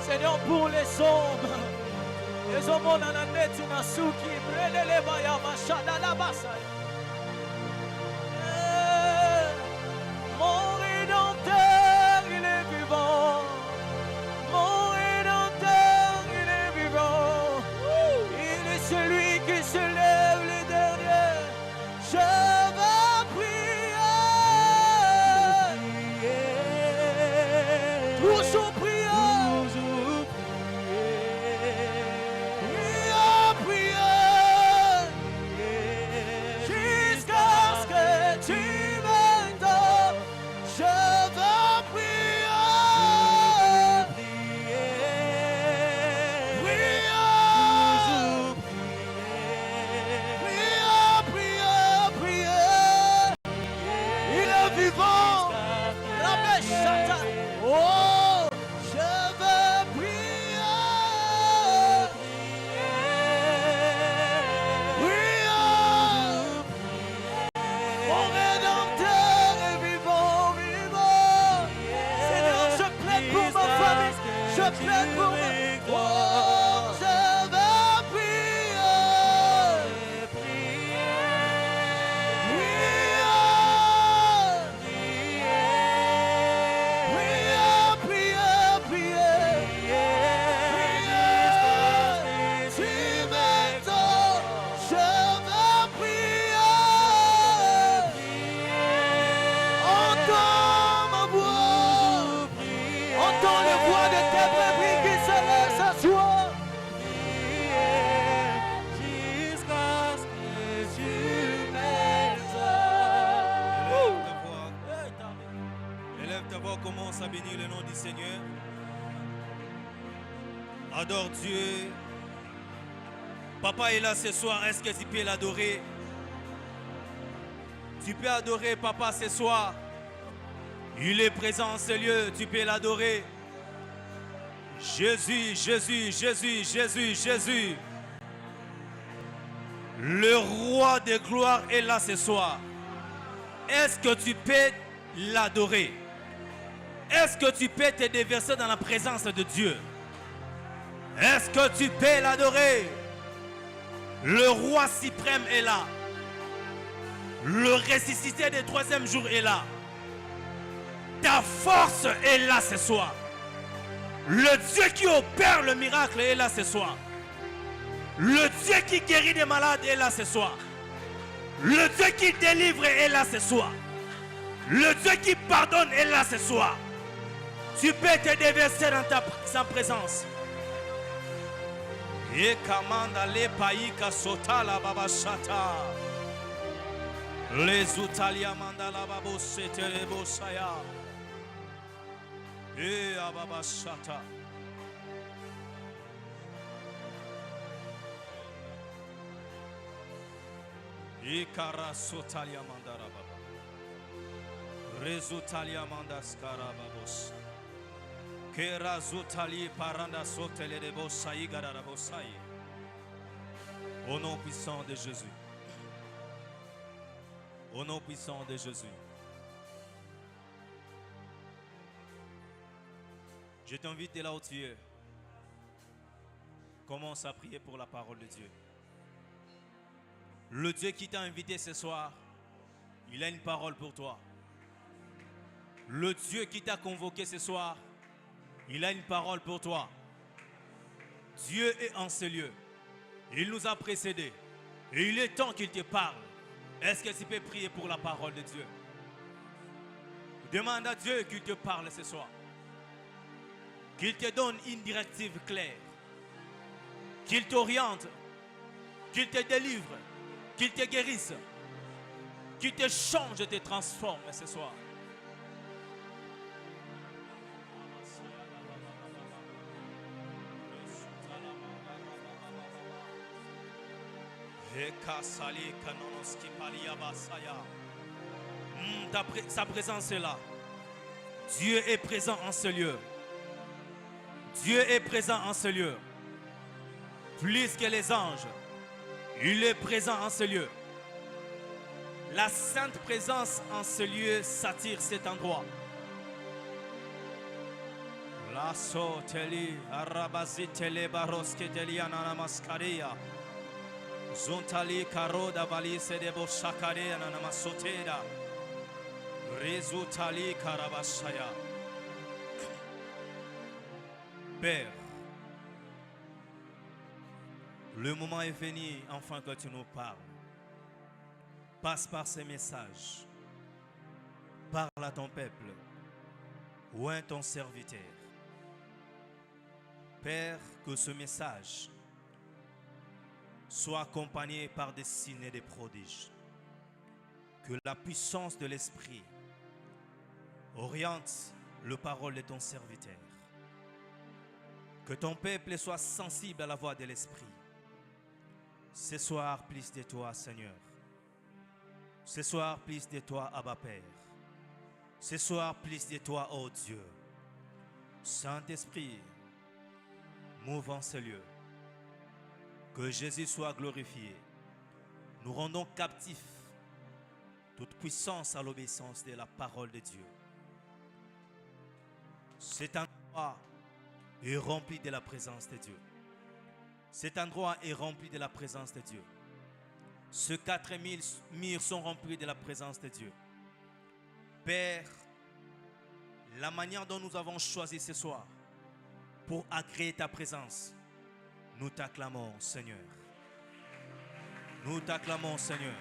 Seigneur, pour les hommes nananeti nasuki brelele baya mashada la basaya. Mon Rédempteur, il est vivant. Mon Rédempteur, il est vivant. Il est celui qui se lève le dernier. Je vais prier. Toujours prier. Commence à bénir le nom du Seigneur. Adore Dieu. Papa est là ce soir. Est-ce que tu peux l'adorer? Tu peux adorer Papa ce soir. Il est présent en ce lieu. Tu peux l'adorer. Jésus, Jésus, Jésus, Jésus, Jésus. Le roi de gloire est là ce soir. Est-ce que tu peux l'adorer? Est-ce que tu peux te déverser dans la présence de Dieu? Est-ce que tu peux l'adorer? Le roi suprême est là. Le ressuscité du troisième jour est là. Ta force est là ce soir. Le Dieu qui opère le miracle est là ce soir. Le Dieu qui guérit des malades est là ce soir. Le Dieu qui délivre est là ce soir. Le Dieu qui pardonne est là ce soir. Tu peux te déverser dans sa présence. Et commande les pays qui sautent la babachata. Les Italia mandala babo c'était bosaya. Et ababachata. Et kara sotalia mandara baba. Rezutalia mandaskara babos. Kera zutali paranda sotele de bosai garara bosai. Au nom puissant de Jésus. Au nom puissant de Jésus. Je t'invite là où tu es. Commence à prier pour la parole de Dieu. Le Dieu qui t'a invité ce soir, il a une parole pour toi. Le Dieu qui t'a convoqué ce soir, il a une parole pour toi. Dieu est en ce lieu. Il nous a précédés. Et il est temps qu'il te parle. Est-ce que tu peux prier pour la parole de Dieu? Demande à Dieu qu'il te parle ce soir. Qu'il te donne une directive claire. Qu'il t'oriente. Qu'il te délivre. Qu'il te guérisse. Qu'il te change et te transforme ce soir. Sa présence est là. Dieu est présent en ce lieu. Dieu est présent en ce lieu. Plus que les anges, il est présent en ce lieu. La sainte présence en ce lieu s'attire cet endroit. La soteli arabazitele baroske deliana mascaria. Zontali karoda valise de boshakarea namasoteda. Rezutali karabashaya. Père, le moment est venu enfin que tu nous parles. Passe par ces messages. Parle à ton peuple. Oint ton serviteur. Père, que ce message soit accompagné par des signes et des prodiges. Que la puissance de l'Esprit oriente le parole de ton serviteur. Que ton peuple soit sensible à la voix de l'Esprit. Ce soir, plus de toi, Seigneur. Ce soir, plus de toi, Abba Père. Ce soir, plus de toi, ô Dieu. Saint-Esprit, mouve en ce lieu. Que Jésus soit glorifié. Nous rendons captifs toute puissance à l'obéissance de la parole de Dieu. Cet endroit est rempli de la présence de Dieu. Cet endroit est rempli de la présence de Dieu. Ces 4000 murs sont remplis de la présence de Dieu. Père, la manière dont nous avons choisi ce soir pour agréer ta présence, nous t'acclamons, Seigneur. Nous t'acclamons, Seigneur.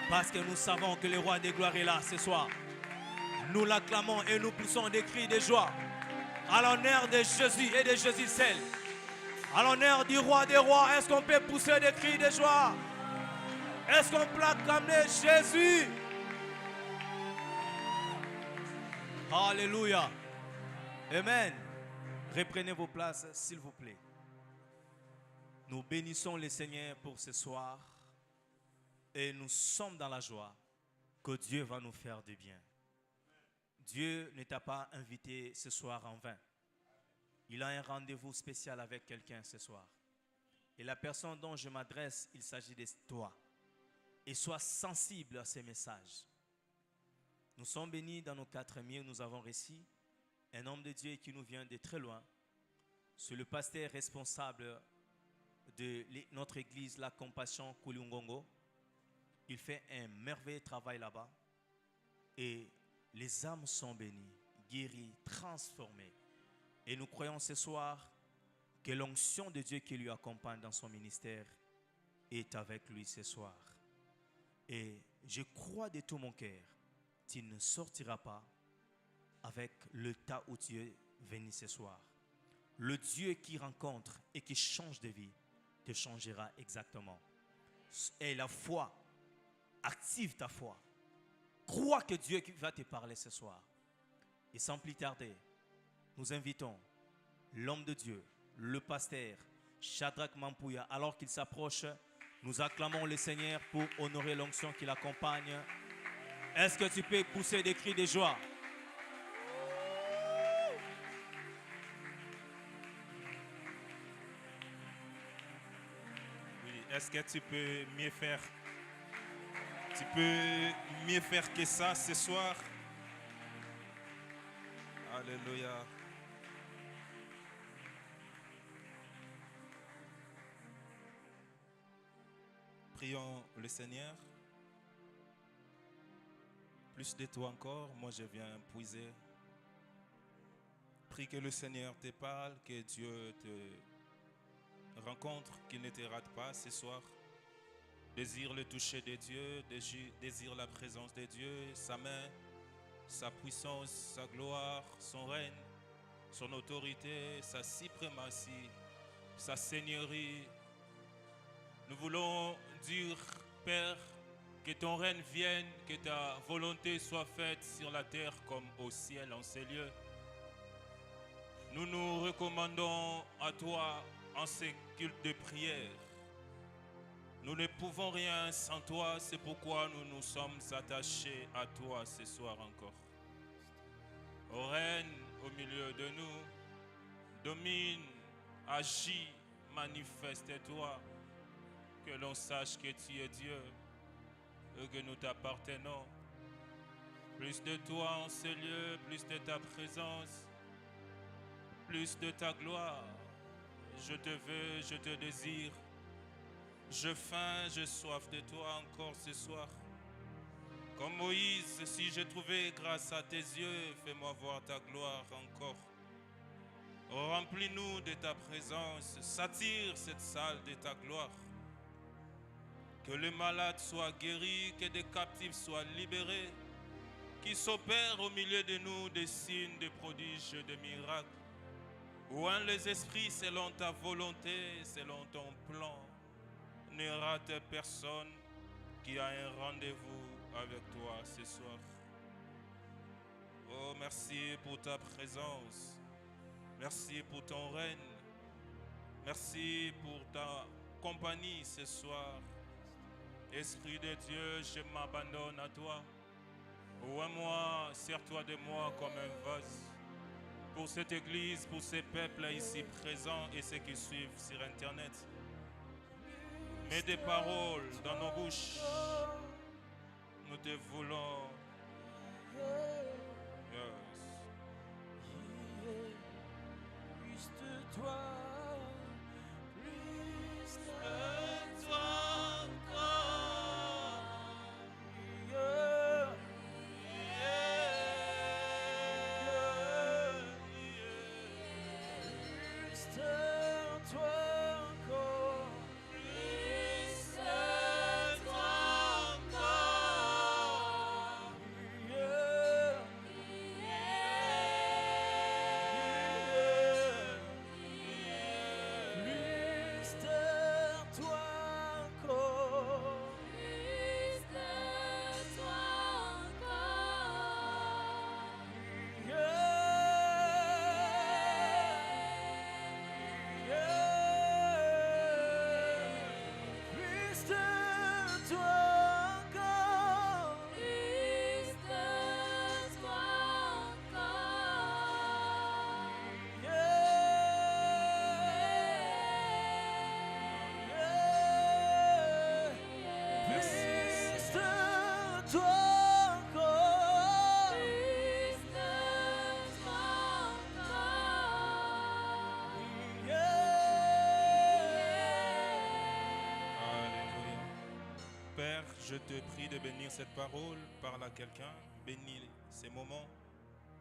Parce que nous savons que le roi des gloires est là ce soir. Nous l'acclamons et nous poussons des cris de joie à l'honneur de Jésus et de Jésus seul. À l'honneur du roi des rois, est-ce qu'on peut pousser des cris de joie? Est-ce qu'on peut acclamer Jésus? Alléluia. Amen. Reprenez vos places, s'il vous plaît. Nous bénissons le Seigneur pour ce soir et nous sommes dans la joie que Dieu va nous faire du bien. Dieu ne t'a pas invité ce soir en vain. Il a un rendez-vous spécial avec quelqu'un ce soir. Et la personne dont je m'adresse, il s'agit de toi. Et sois sensible à ces messages. Nous sommes bénis dans nos 4 murs. Nous avons reçu un homme de Dieu qui nous vient de très loin. C'est le pasteur responsable de notre église, la Compassion Kulungongo. Il fait un merveilleux travail là-bas. Et les âmes sont bénies, guéries, transformées. Et nous croyons ce soir que l'onction de Dieu qui lui accompagne dans son ministère est avec lui ce soir. Et je crois de tout mon cœur, tu ne sortiras pas avec le tas où tu es venu ce soir. Le Dieu qui rencontre et qui change de vie te changera exactement. Et la foi, active ta foi. Crois que Dieu va te parler ce soir. Et sans plus tarder, nous invitons l'homme de Dieu, le pasteur Shadrach Mampouya. Alors qu'il s'approche, nous acclamons le Seigneur pour honorer l'onction qui l'accompagne. Est-ce que tu peux pousser des cris de joie? Oui, est-ce que tu peux mieux faire? Tu peux mieux faire que ça ce soir? Alléluia. Prions le Seigneur. Plus de toi encore, moi je viens puiser. Prie que le Seigneur te parle, que Dieu te rencontre, qu'il ne te rate pas ce soir. Désire le toucher de Dieu, désire la présence de Dieu, sa main, sa puissance, sa gloire, son règne, son autorité, sa suprématie, sa seigneurie. Nous voulons dire, Père, que ton règne vienne, que ta volonté soit faite sur la terre comme au ciel, en ces lieux. Nous nous recommandons à toi en ces cultes de prière. Nous ne pouvons rien sans toi, c'est pourquoi nous nous sommes attachés à toi ce soir encore. Ô règne au milieu de nous, domine, agis, manifeste-toi, que l'on sache que tu es Dieu. et que nous t'appartenons. Plus de toi en ce lieu, plus de ta présence, plus de ta gloire. Je te veux, je te désire. Je faim, je soif de toi encore ce soir. Comme Moïse, si j'ai trouvé grâce à tes yeux, fais-moi voir ta gloire encore. Remplis-nous de ta présence, s'attire cette salle de ta gloire. Que les malades soient guéris, que des captifs soient libérés, qu'il s'opère au milieu de nous des signes, des prodiges, des miracles. Oint les esprits selon ta volonté, selon ton plan. Ne rate personne qui a un rendez-vous avec toi ce soir. Oh, merci pour ta présence. Merci pour ton règne. Merci pour ta compagnie ce soir. Esprit de Dieu, je m'abandonne à toi. Ouvre-moi, sers-toi de moi comme un vase. Pour cette église, pour ces peuples ici présents et ceux qui suivent sur Internet. Mets des paroles dans nos bouches. Nous te voulons. Yes. Plus de toi, plus de toi encore. Plus de toi encore. Plus de toi encore. Plus de toi encore. Plus de toi Plus de toi encore. Plus de toi Plus de toi encore. Plus de toi Alléluia. Père, je te prie de bénir cette parole, parle à quelqu'un, bénis ces moments,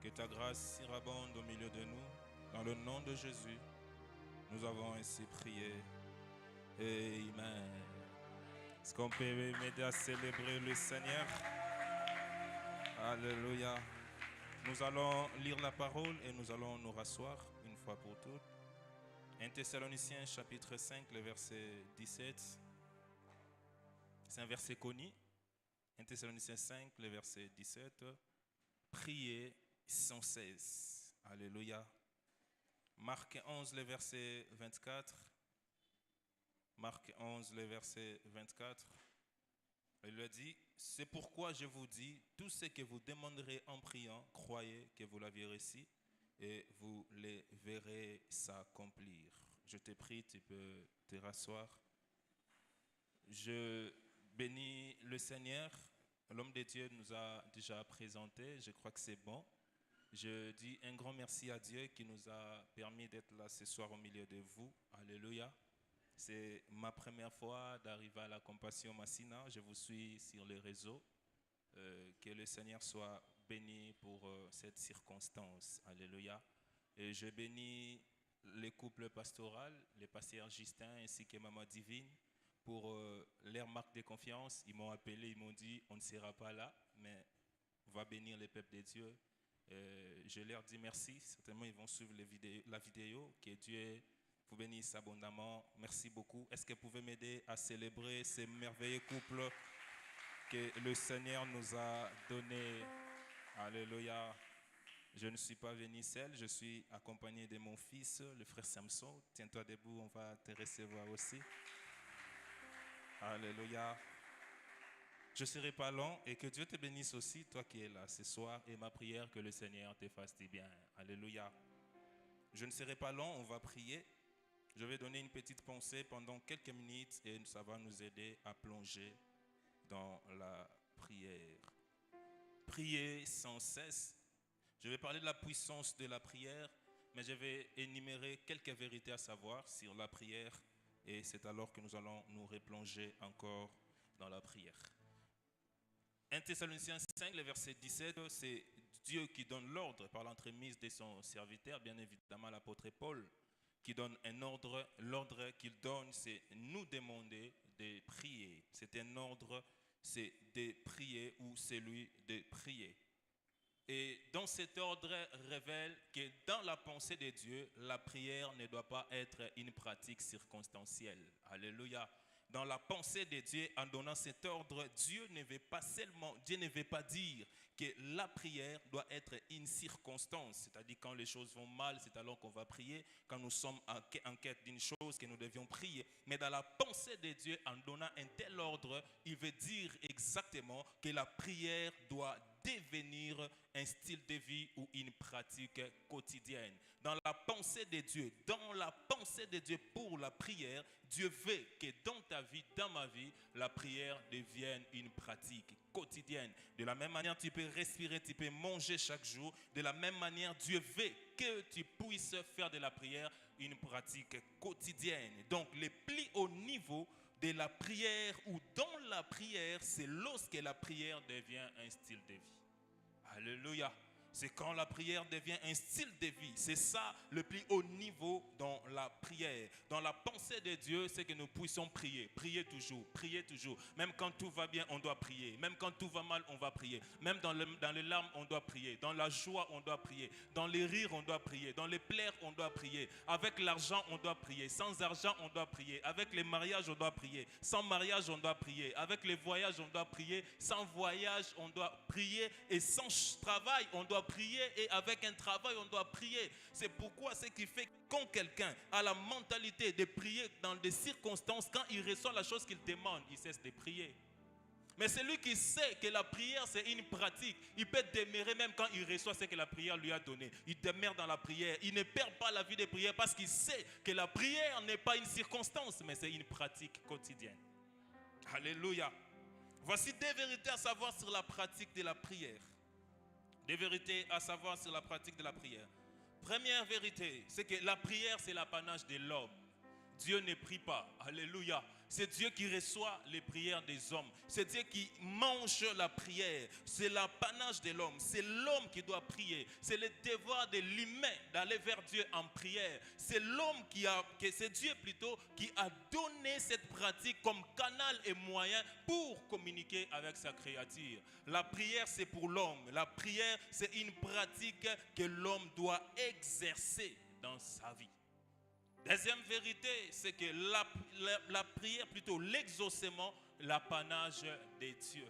que ta grâce surabonde au milieu de nous. Dans le nom de Jésus, nous avons ainsi prié. Amen. Est-ce qu'on peut m'aider à célébrer le Seigneur? Alléluia. Nous allons lire la parole et nous allons nous rasseoir une fois pour toutes. 1 Thessaloniciens chapitre 5, le verset 17. C'est un verset connu. 1 Thessaloniciens 5, le verset 17. Priez sans cesse. Alléluia. Marc 11, le verset 24. Marc 11, le verset 24. Il lui a dit, c'est pourquoi je vous dis, tout ce que vous demanderez en priant, croyez que vous l'avez reçu et vous les verrez s'accomplir. Je te prie, tu peux te rasseoir. Je bénis le Seigneur. L'homme de Dieu nous a déjà présenté. Je crois que c'est bon. Je dis un grand merci à Dieu qui nous a permis d'être là ce soir au milieu de vous. Alléluia. C'est ma première fois d'arriver à la Compassion Massina. Je vous suis sur les réseaux. Que le Seigneur soit béni pour cette circonstance. Alléluia. Et je bénis les couples pastoraux, les pasteurs Justin ainsi que Maman Divine, pour leur marque de confiance. Ils m'ont appelé, ils m'ont dit, on ne sera pas là, mais on va bénir les peuples de Dieu. Je leur dis merci. Certainement, ils vont suivre la vidéo. Que Dieu vous bénisse abondamment. Merci beaucoup. Est-ce que vous pouvez m'aider à célébrer ces merveilleux couples que le Seigneur nous a donnés? Alléluia. Je ne suis pas venu seul, je suis accompagné de mon fils, le frère Samson. Tiens-toi debout, on va te recevoir aussi. Alléluia. Je ne serai pas long et que Dieu te bénisse aussi, toi qui es là ce soir. Et ma prière, que le Seigneur te fasse du bien. Alléluia. Je ne serai pas long, on va prier. Je vais donner une petite pensée pendant quelques minutes et ça va nous aider à plonger dans la prière. Prier sans cesse. Je vais parler de la puissance de la prière, mais je vais énumérer quelques vérités à savoir sur la prière et c'est alors que nous allons nous replonger encore dans la prière. 1 Thessaloniciens 5, le verset 17, c'est Dieu qui donne l'ordre par l'entremise de son serviteur, bien évidemment l'apôtre Paul, qui donne un ordre. L'ordre qu'il donne, c'est nous demander de prier. C'est un ordre, c'est de prier ou c'est lui de prier. Et dans cet ordre révèle que dans la pensée de Dieu, la prière ne doit pas être une pratique circonstancielle. Alléluia. Dans la pensée de Dieu, en donnant cet ordre, Dieu ne veut pas dire que la prière doit être une circonstance. C'est-à-dire quand les choses vont mal, c'est alors qu'on va prier. Quand nous sommes en quête d'une chose, que nous devions prier. Mais dans la pensée de Dieu, en donnant un tel ordre, il veut dire exactement que la prière doit devenir un style de vie ou une pratique quotidienne. Dans la pensée de Dieu, pour la prière, Dieu veut que dans ta vie, dans ma vie, la prière devienne une pratique quotidienne. De la même manière, tu peux respirer, tu peux manger chaque jour. De la même manière, Dieu veut que tu puisses faire de la prière une pratique quotidienne. Donc, le plus haut niveau de la prière ou dans la prière, c'est lorsque la prière devient un style de vie. Alléluia. C'est quand la prière devient un style de vie. C'est ça le plus haut niveau dans la prière. Dans la pensée de Dieu, c'est que nous puissions prier. Prier toujours, prier toujours. Même quand tout va bien, on doit prier. Même quand tout va mal, on va prier. Même dans les larmes, on doit prier. Dans la joie, on doit prier. Dans les rires, on doit prier. Dans les pleurs, on doit prier. Avec l'argent, on doit prier. Sans argent, on doit prier. Avec les mariages, on doit prier. Sans mariage, on doit prier. Avec les voyages, on doit prier. Sans voyage, on doit prier. Et sans travail, on doit prier, et avec un travail on doit prier. C'est pourquoi ce qui fait quand quelqu'un a la mentalité de prier dans des circonstances, quand il reçoit la chose qu'il demande, il cesse de prier. Mais celui qui sait que la prière c'est une pratique, il peut demeurer même quand il reçoit ce que la prière lui a donné. Il demeure dans la prière, il ne perd pas la vie de prière parce qu'il sait que la prière n'est pas une circonstance, mais c'est une pratique quotidienne. Alléluia. Voici des vérités à savoir sur la pratique de la prière. Des vérités à savoir sur la pratique de la prière. Première vérité, c'est que la prière, c'est l'apanage de l'homme. Dieu ne prie pas. Alléluia. C'est Dieu qui reçoit les prières des hommes. C'est Dieu qui mange la prière. C'est l'apanage de l'homme. C'est l'homme qui doit prier. C'est le devoir de l'humain d'aller vers Dieu en prière. C'est c'est Dieu plutôt qui a donné cette pratique comme canal et moyen pour communiquer avec sa créature. La prière, c'est pour l'homme. La prière, c'est une pratique que l'homme doit exercer dans sa vie. Deuxième vérité, c'est que la prière, plutôt l'exaucement, l'apanage des dieux.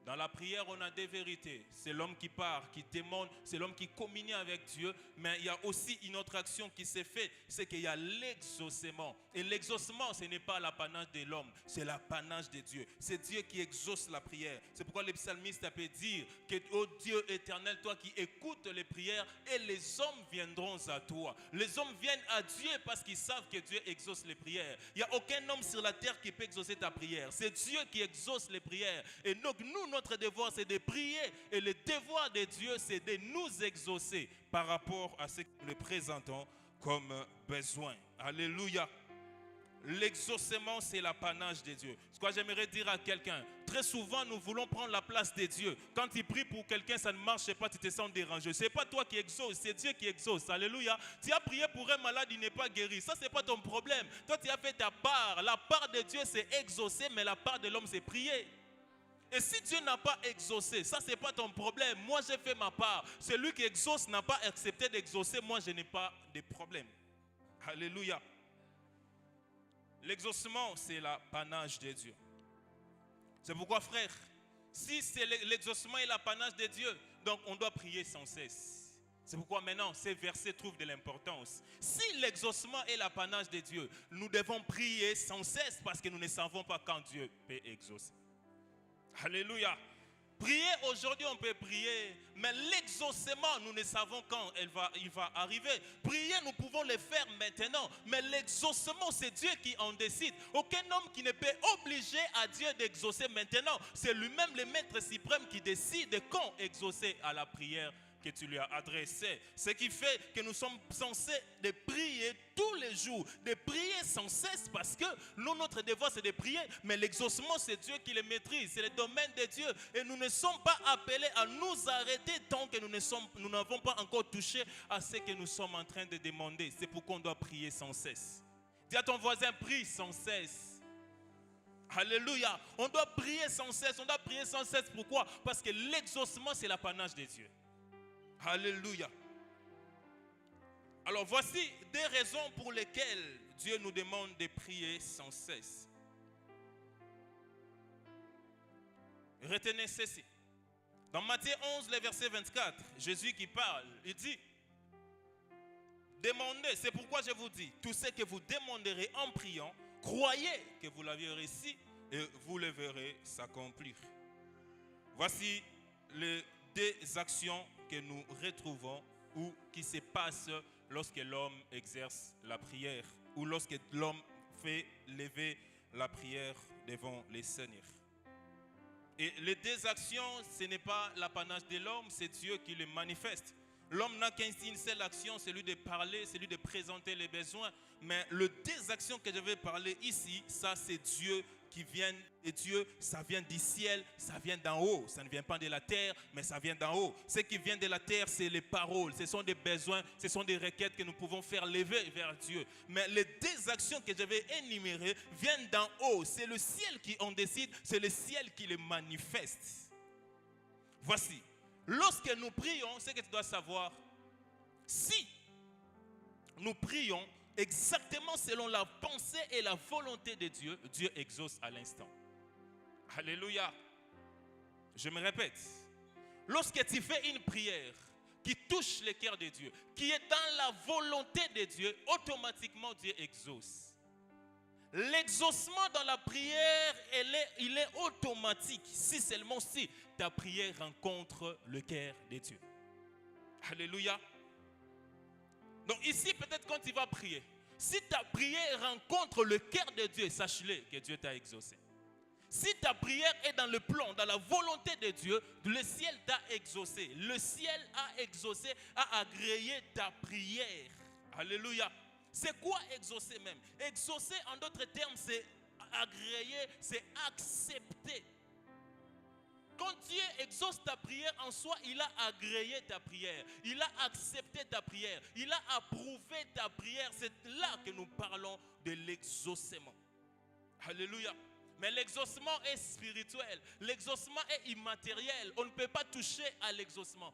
Dans la prière, on a des vérités. C'est l'homme qui part, qui témoigne, c'est l'homme qui communie avec Dieu. Mais il y a aussi une autre action qui s'est faite, c'est qu'il y a l'exaucement. Et l'exaucement, ce n'est pas l'apanage de l'homme, c'est l'apanage de Dieu. C'est Dieu qui exauce la prière. C'est pourquoi le psalmiste peut dire que, ô Dieu éternel, toi qui écoutes les prières, et les hommes viendront à toi. Les hommes viennent à Dieu parce qu'ils savent que Dieu exauce les prières. Il n'y a aucun homme sur la terre qui peut exaucer ta prière. C'est Dieu qui exauce les prières. Et donc nous, notre devoir, c'est de prier. Et le devoir de Dieu, c'est de nous exaucer par rapport à ce que nous présentons comme besoin. Alléluia. L'exaucement, c'est l'apanage de Dieu. Ce que j'aimerais dire à quelqu'un, très souvent, nous voulons prendre la place de Dieu. Quand tu pries pour quelqu'un, ça ne marche pas, tu te sens dérangé. Ce n'est pas toi qui exauces, c'est Dieu qui exauce. Alléluia. Tu as prié pour un malade, il n'est pas guéri. Ça, ce n'est pas ton problème. Toi, tu as fait ta part. La part de Dieu, c'est exaucer, mais la part de l'homme, c'est prier. Et si Dieu n'a pas exaucé, ça c'est pas ton problème. Moi j'ai fait ma part. Celui qui exauce n'a pas accepté d'exaucer. Moi je n'ai pas de problème. Alléluia. L'exaucement c'est l'apanage de Dieu. C'est pourquoi frère, si c'est l'exaucement et l'apanage de Dieu, donc on doit prier sans cesse. C'est pourquoi maintenant ces versets trouvent de l'importance. Si l'exaucement est l'apanage de Dieu, nous devons prier sans cesse parce que nous ne savons pas quand Dieu peut exaucer. Alléluia. Prier aujourd'hui, on peut prier, mais l'exaucement, nous ne savons quand il va arriver. Prier, nous pouvons le faire maintenant, mais l'exaucement, c'est Dieu qui en décide. Aucun homme qui ne peut obliger à Dieu d'exaucer maintenant. C'est lui-même le maître suprême qui décide quand exaucer à la prière que tu lui as adressé. Ce qui fait que nous sommes censés de prier tous les jours, de prier sans cesse, parce que nous, notre devoir c'est de prier, mais l'exaucement c'est Dieu qui le maîtrise, c'est le domaine de Dieu, et nous ne sommes pas appelés à nous arrêter tant que nous n'avons pas encore touché à ce que nous sommes en train de demander. C'est pourquoi on doit prier sans cesse. Dis à ton voisin, prie sans cesse. Alléluia. On doit prier sans cesse. On doit prier sans cesse. Pourquoi? Parce que l'exaucement c'est l'apanage de Dieu. Alléluia. Alors voici des raisons pour lesquelles Dieu nous demande de prier sans cesse. Retenez ceci. Dans Matthieu 11, le verset 24, Jésus qui parle, il dit: demandez, c'est pourquoi je vous dis, tout ce que vous demanderez en priant, croyez que vous l'avez reçu et vous le verrez s'accomplir. Voici les deux actions que nous retrouvons ou qui se passent lorsque l'homme exerce la prière ou lorsque l'homme fait lever la prière devant le Seigneur. Et les deux actions, ce n'est pas l'apanage de l'homme, c'est Dieu qui le manifeste. L'homme n'a qu'une seule action, c'est lui de parler, c'est lui de présenter les besoins. Mais les deux actions que je vais parler ici, ça c'est Dieu qui vient de Dieu, ça vient du ciel, ça vient d'en haut. Ça ne vient pas de la terre, mais ça vient d'en haut. Ce qui vient de la terre, c'est les paroles. Ce sont des besoins, ce sont des requêtes que nous pouvons faire lever vers Dieu. Mais les deux actions que je vais énumérer viennent d'en haut. C'est le ciel qui en décide, c'est le ciel qui les manifeste. Voici. Lorsque nous prions, ce que tu dois savoir, si nous prions exactement selon la pensée et la volonté de Dieu, Dieu exauce à l'instant. Alléluia. Je me répète. Lorsque tu fais une prière qui touche le cœur de Dieu, qui est dans la volonté de Dieu, automatiquement Dieu exauce. L'exaucement dans la prière, il est automatique, si seulement si ta prière rencontre le cœur de Dieu. Alléluia. Donc ici, peut-être quand tu vas prier, si ta prière rencontre le cœur de Dieu, sache-le que Dieu t'a exaucé. Si ta prière est dans le plan, dans la volonté de Dieu, le ciel t'a exaucé. Le ciel a exaucé, a agréé ta prière. Alléluia. C'est quoi exaucer même? Exaucer, en d'autres termes, c'est agréer, c'est accepter. Quand Dieu exauce ta prière en soi, il a agréé ta prière. Il a accepté ta prière. Il a approuvé ta prière. C'est là que nous parlons de l'exaucement. Alléluia. Mais l'exaucement est spirituel. L'exaucement est immatériel. On ne peut pas toucher à l'exaucement.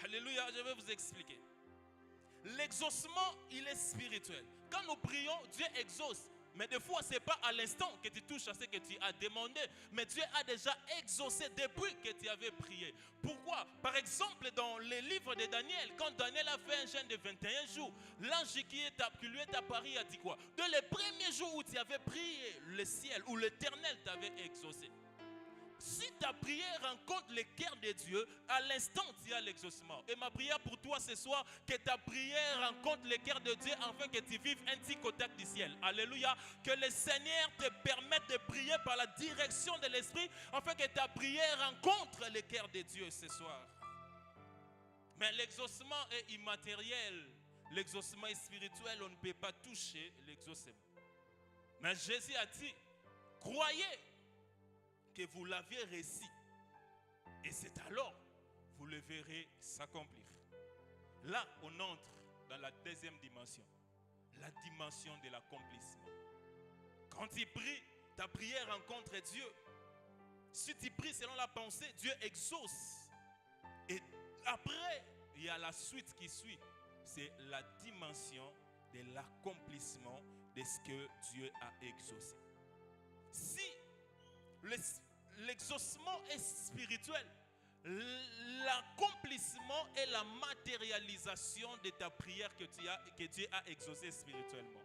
Alléluia, je vais vous expliquer. L'exaucement, il est spirituel. Quand nous prions, Dieu exauce. Mais des fois, ce n'est pas à l'instant que tu touches à ce que tu as demandé. Mais Dieu a déjà exaucé depuis que tu avais prié. Pourquoi? Par exemple, dans les livres de Daniel, quand Daniel a fait un jeûne de 21 jours, l'ange qui lui est apparu a dit quoi? De les premiers jours où tu avais prié, le ciel ou l'Éternel t'avait exaucé. Si ta prière rencontre le cœur de Dieu, à l'instant tu as l'exaucement. Et ma prière pour toi ce soir, que ta prière rencontre le cœur de Dieu afin que tu vives un petit contact du ciel. Alléluia. Que le Seigneur te permette de prier par la direction de l'Esprit afin que ta prière rencontre le cœur de Dieu ce soir. Mais l'exaucement est immatériel. L'exaucement est spirituel. On ne peut pas toucher l'exaucement. Mais Jésus a dit, croyez que vous l'aviez reçu. Et c'est alors vous le verrez s'accomplir. Là, on entre dans la deuxième dimension. La dimension de l'accomplissement. Quand tu pries, ta prière rencontre Dieu. Si tu pries selon la pensée, Dieu exauce. Et après, il y a la suite qui suit. C'est la dimension de l'accomplissement de ce que Dieu a exaucé. Si l'exaucement est spirituel, l'accomplissement est la matérialisation de ta prière que Dieu a exaucée spirituellement.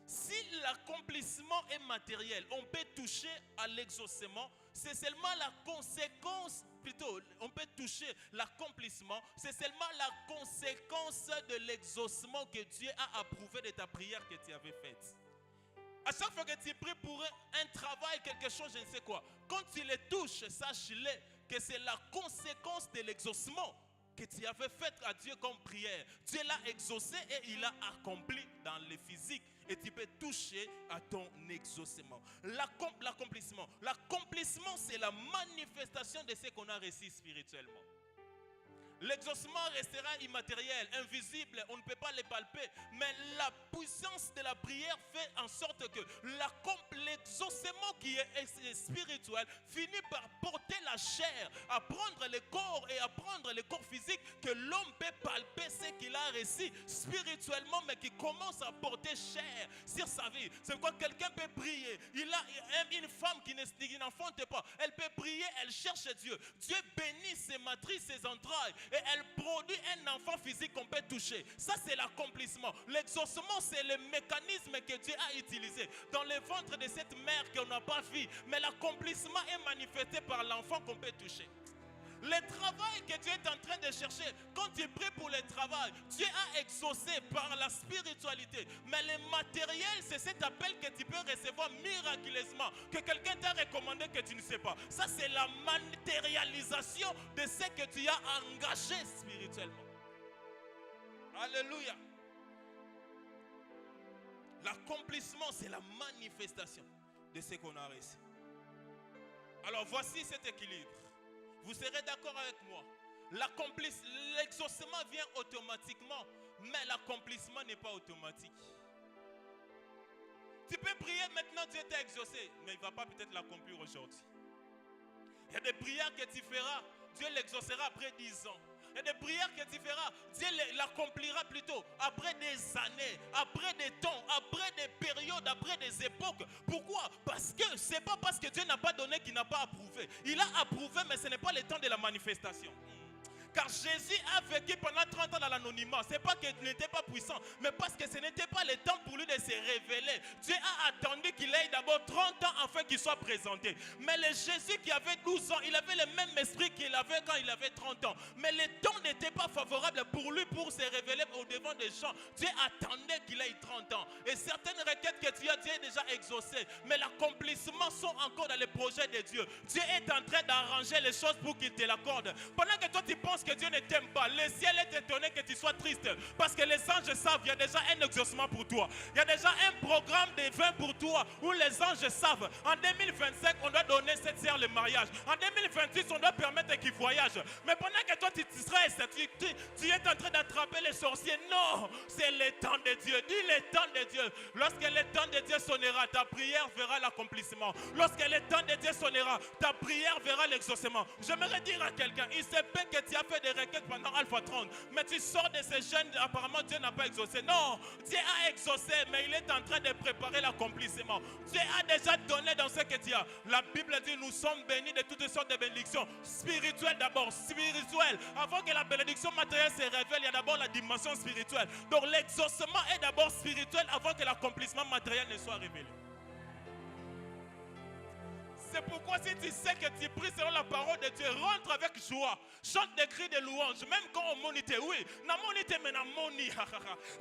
Si l'accomplissement est matériel, on peut toucher à l'exaucement, c'est seulement la conséquence, plutôt, on peut toucher l'accomplissement, c'est seulement la conséquence de l'exaucement que Dieu a approuvé de ta prière que tu avais faite. À chaque fois que tu pries pour un travail, quelque chose, je ne sais quoi, quand tu le touches, sache-le que c'est la conséquence de l'exaucement que tu avais fait à Dieu comme prière. Dieu l'a exaucé et il l'a accompli dans le physique. Et tu peux toucher à ton exaucement. L'accomplissement. L'accomplissement, c'est la manifestation de ce qu'on a reçu spirituellement. L'exaucement restera immatériel, invisible, on ne peut pas le palper. Mais la puissance de la prière fait en sorte que l'exaucement qui est spirituel finit par porter la chair, à prendre le corps et à prendre le corps physique, que l'homme peut palper ce qu'il a reçu spirituellement, mais qui commence à porter chair sur sa vie. C'est pourquoi quelqu'un peut prier. Il a une femme qui n'enfante pas. Elle peut prier, elle cherche Dieu. Dieu bénit ses matrices, ses entrailles. Et elle produit un enfant physique qu'on peut toucher. Ça, c'est l'accomplissement. L'exaucement, c'est le mécanisme que Dieu a utilisé dans le ventre de cette mère qu'on n'a pas vu. Mais l'accomplissement est manifesté par l'enfant qu'on peut toucher. Le travail que Dieu est en train de chercher, quand tu pries pour le travail, Dieu a exaucé par la spiritualité. Mais le matériel, c'est cet appel que tu peux recevoir miraculeusement, que quelqu'un t'a recommandé que tu ne sais pas. Ça, c'est la matérialisation de ce que tu as engagé spirituellement. Alléluia. L'accomplissement, c'est la manifestation de ce qu'on a reçu. Alors, voici cet équilibre. Vous serez d'accord avec moi. L'exaucement vient automatiquement, mais l'accomplissement n'est pas automatique. Tu peux prier maintenant, Dieu t'a exaucé, mais il ne va pas peut-être l'accomplir aujourd'hui. Il y a des prières que tu feras, Dieu l'exaucera après 10 ans. Il y a des prières que tu feras, Dieu l'accomplira plutôt après des années, après des temps, après des périodes, après des époques. Pourquoi? Parce que ce n'est pas parce que Dieu n'a pas donné qu'il n'a pas approuvé. Il a approuvé, mais ce n'est pas le temps de la manifestation. Car Jésus a vécu pendant 30 ans dans l'anonymat. Ce n'est pas qu'il n'était pas puissant, mais parce que ce n'était pas le temps pour lui de se révéler. Dieu a attendu qu'il ait d'abord 30 ans afin qu'il soit présenté. Mais le Jésus qui avait 12 ans, il avait le même esprit qu'il avait quand il avait 30 ans. Mais le temps n'était pas favorable pour lui pour se révéler au devant des gens. Dieu attendait qu'il ait 30 ans. Et certaines requêtes que tu as, Dieu a déjà exaucées. Mais l'accomplissement sont encore dans les projets de Dieu. Dieu est en train d'arranger les choses pour qu'il te l'accorde. Pendant que toi tu penses que Dieu ne t'aime pas, le ciel est étonné que tu sois triste, parce que les anges savent, il y a déjà un exaucement pour toi, il y a déjà un programme de vin pour toi, où les anges savent, en 2025 on doit donner cette sœur le mariage, en 2026 on doit permettre qu'il voyage, mais pendant que toi tu seras tu es en train d'attraper les sorciers. Non, c'est le temps de Dieu. Dis le temps de Dieu. Lorsque le temps de Dieu sonnera, ta prière verra l'accomplissement. Lorsque le temps de Dieu sonnera, ta prière verra l'exaucement. J'aimerais dire à quelqu'un, il se peut que tu as fait des requêtes pendant Alpha 30, mais tu sors de ces jeunes, apparemment Dieu n'a pas exaucé. Non, Dieu a exaucé, mais il est en train de préparer l'accomplissement. Dieu a déjà donné dans ce que tu as. La Bible dit, nous sommes bénis de toutes sortes de bénédictions spirituelles d'abord, spirituelles. Avant que la bénédiction matérielle se révèle, il y a d'abord la dimension spirituelle. Donc l'exaucement est d'abord spirituel avant que l'accomplissement matériel ne soit révélé. C'est pourquoi si tu sais que tu pries selon la parole de Dieu, rentre avec joie, chante des cris de louange, même quand on monite, oui, na monite mais na moni,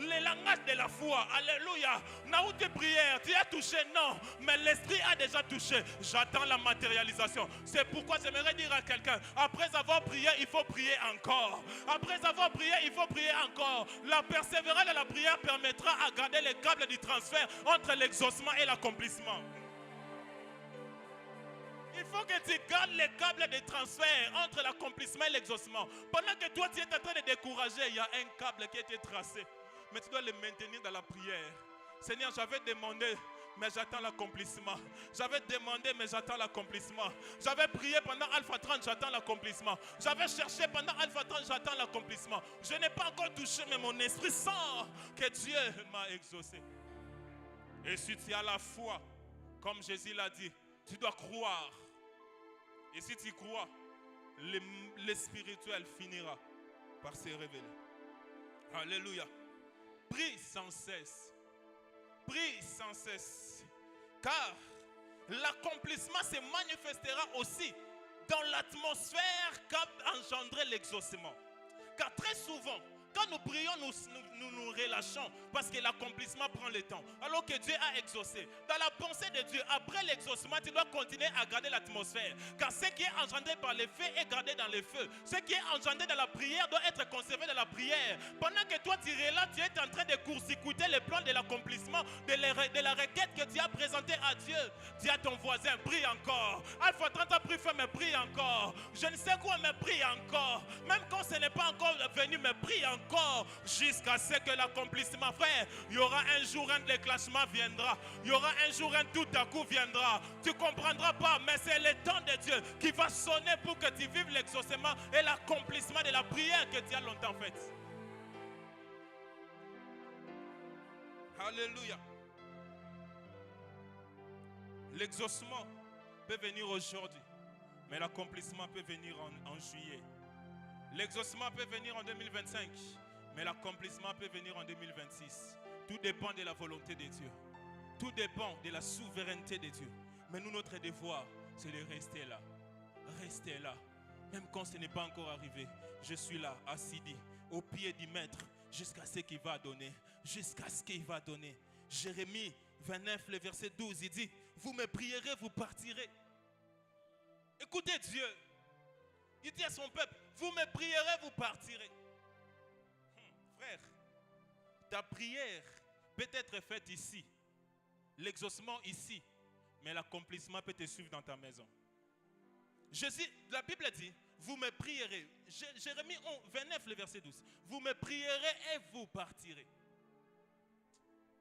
le langage de la foi, alléluia, na où tes prières, tu as touché, non, mais l'esprit a déjà touché, j'attends la matérialisation. C'est pourquoi j'aimerais dire à quelqu'un, après avoir prié, il faut prier encore, après avoir prié, il faut prier encore. La persévérance de la prière permettra à garder les câbles du transfert entre l'exaucement et l'accomplissement. Il faut que tu gardes les câbles de transfert entre l'accomplissement et l'exaucement. Pendant que toi tu es en train de décourager, il y a un câble qui a été tracé. Mais tu dois le maintenir dans la prière. Seigneur, j'avais demandé, mais j'attends l'accomplissement. J'avais demandé, mais j'attends l'accomplissement. J'avais prié pendant Alpha 30, j'attends l'accomplissement. J'avais cherché pendant Alpha 30, j'attends l'accomplissement. Je n'ai pas encore touché, mais mon esprit sent que Dieu m'a exaucé. Et si tu as la foi, comme Jésus l'a dit, tu dois croire. Et si tu crois, le spirituel finira par se révéler. Alléluia. Prie sans cesse. Prie sans cesse. Car l'accomplissement se manifestera aussi dans l'atmosphère qu'a engendré l'exaucement. Car très souvent, quand nous prions, nous relâchons parce que l'accomplissement prend le temps. Alors que Dieu a exaucé. Dans la pensée de Dieu, après l'exaucement, tu dois continuer à garder l'atmosphère. Car ce qui est engendré par les feux est gardé dans les feux. Ce qui est engendré dans la prière doit être conservé dans la prière. Pendant que toi tu relâches, tu es en train de court-circuiter le plan de l'accomplissement de la requête que tu as présentée à Dieu. Dis à ton voisin, prie encore. Alpha 30 a pris feu, mais prie encore. Je ne sais quoi, mais prie encore. Même quand ce n'est pas encore venu, mais prie encore. Jusqu'à ce que l'accomplissement, frère, il y aura un jour un déclenchement viendra. Il y aura un jour un tout à coup viendra. Tu ne comprendras pas, mais c'est le temps de Dieu qui va sonner pour que tu vives l'exaucement et l'accomplissement de la prière que tu as longtemps faite. Alléluia. L'exaucement peut venir aujourd'hui, mais l'accomplissement peut venir en juillet. L'exaucement peut venir en 2025, mais l'accomplissement peut venir en 2026. Tout dépend de la volonté de Dieu. Tout dépend de la souveraineté de Dieu. Mais nous, notre devoir, c'est de rester là. Rester là. Même quand ce n'est pas encore arrivé, je suis là, assis, au pied du maître, jusqu'à ce qu'il va donner. Jusqu'à ce qu'il va donner. Jérémie 29, le verset 12, il dit, vous me prierez, vous partirez. Écoutez Dieu. Il dit à son peuple, vous me prierez, vous partirez. Frère, ta prière peut être faite ici, l'exaucement ici, mais l'accomplissement peut te suivre dans ta maison. Jésus, la Bible dit, vous me prierez. Jérémie 29, le verset 12. Vous me prierez et vous partirez.